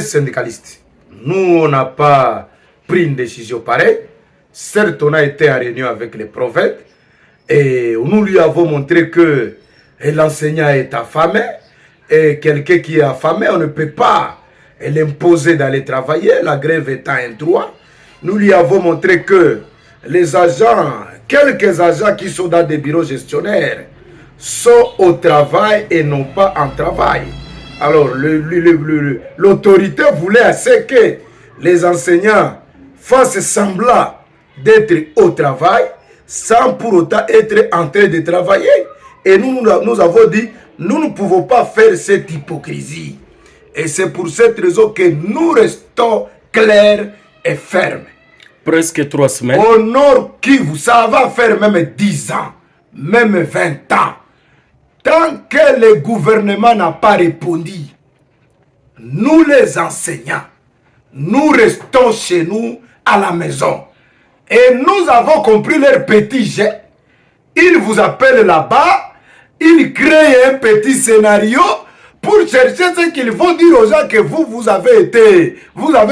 Syndicalistes, nous, on n'a pas pris une décision pareille. Certes, on a été en réunion avec les prophètes et nous lui avons montré que l'enseignant est affamé et quelqu'un qui est affamé, on ne peut pas l'imposer d'aller travailler, la grève étant un droit. Nous lui avons montré que les agents, quelques agents qui sont dans des bureaux gestionnaires, sont au travail et non pas en travail. Alors, l'autorité voulait assez que les enseignants fassent semblant d'être au travail sans pour autant être en train de travailler. Et nous avons dit, nous ne pouvons pas faire cette hypocrisie. Et c'est pour cette raison que nous restons clairs et fermes. Presque 3 semaines. Au Nord Kivu, ça va faire même 10 ans, même 20 ans. Tant que le gouvernement n'a pas répondu, nous les enseignants, nous restons chez nous à la maison. Et nous avons compris leur petit jet. Ils vous appellent là-bas, ils créent un petit scénario pour chercher ce qu'ils vont dire aux gens que vous avez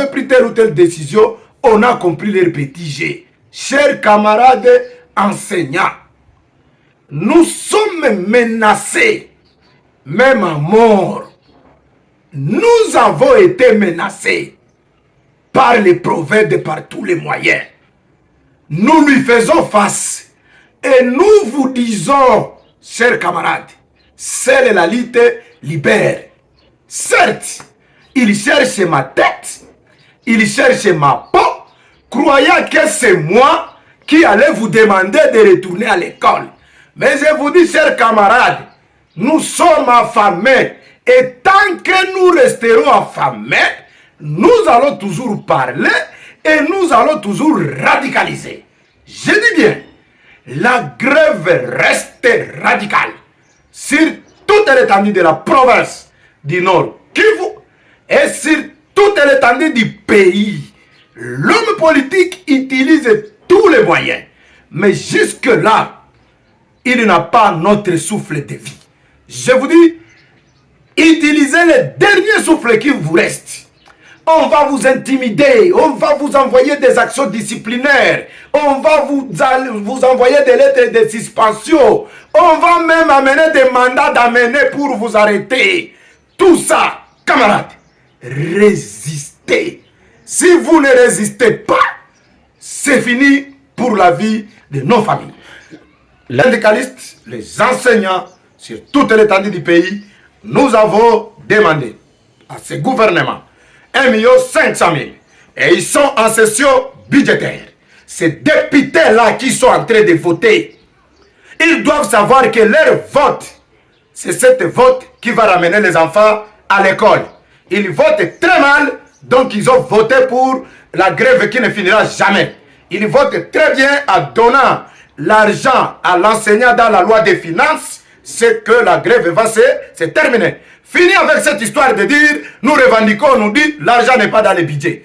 pris telle ou telle décision. On a compris leur petit jet. Chers camarades enseignants, nous sommes menacés, même à mort. Nous avons été menacés par les prophètes et par tous les moyens. Nous lui faisons face et nous vous disons, chers camarades, seule la lutte libère. Certes, il cherche ma tête, il cherche ma peau, croyant que c'est moi qui allais vous demander de retourner à l'école. Mais je vous dis, chers camarades, nous sommes affamés. Et tant que nous resterons affamés, nous allons toujours parler et nous allons toujours radicaliser. Je dis bien, la grève reste radicale sur toute l'étendue de la province du Nord Kivu et sur toute l'étendue du pays. L'homme politique utilise tous les moyens, mais jusque-là, il n'a pas notre souffle de vie. Je vous dis, utilisez le dernier souffle qui vous reste. On va vous intimider, on va vous envoyer des actions disciplinaires, on va vous envoyer des lettres de suspension, on va même amener des mandats d'amener pour vous arrêter. Tout ça, camarades, résistez. Si vous ne résistez pas, c'est fini pour la vie de nos familles. Les syndicalistes, les enseignants, sur toute l'étendue du pays, nous avons demandé à ce gouvernement 1 500 000. Et ils sont en session budgétaire. Ces députés-là qui sont en train de voter, ils doivent savoir que leur vote, c'est cette vote qui va ramener les enfants à l'école. Ils votent très mal, donc ils ont voté pour la grève qui ne finira jamais. Ils votent très bien en donnant l'argent à l'enseignant dans la loi des finances, c'est que la grève va se terminer. Fini avec cette histoire de dire, nous revendiquons, on nous dit, l'argent n'est pas dans le budget.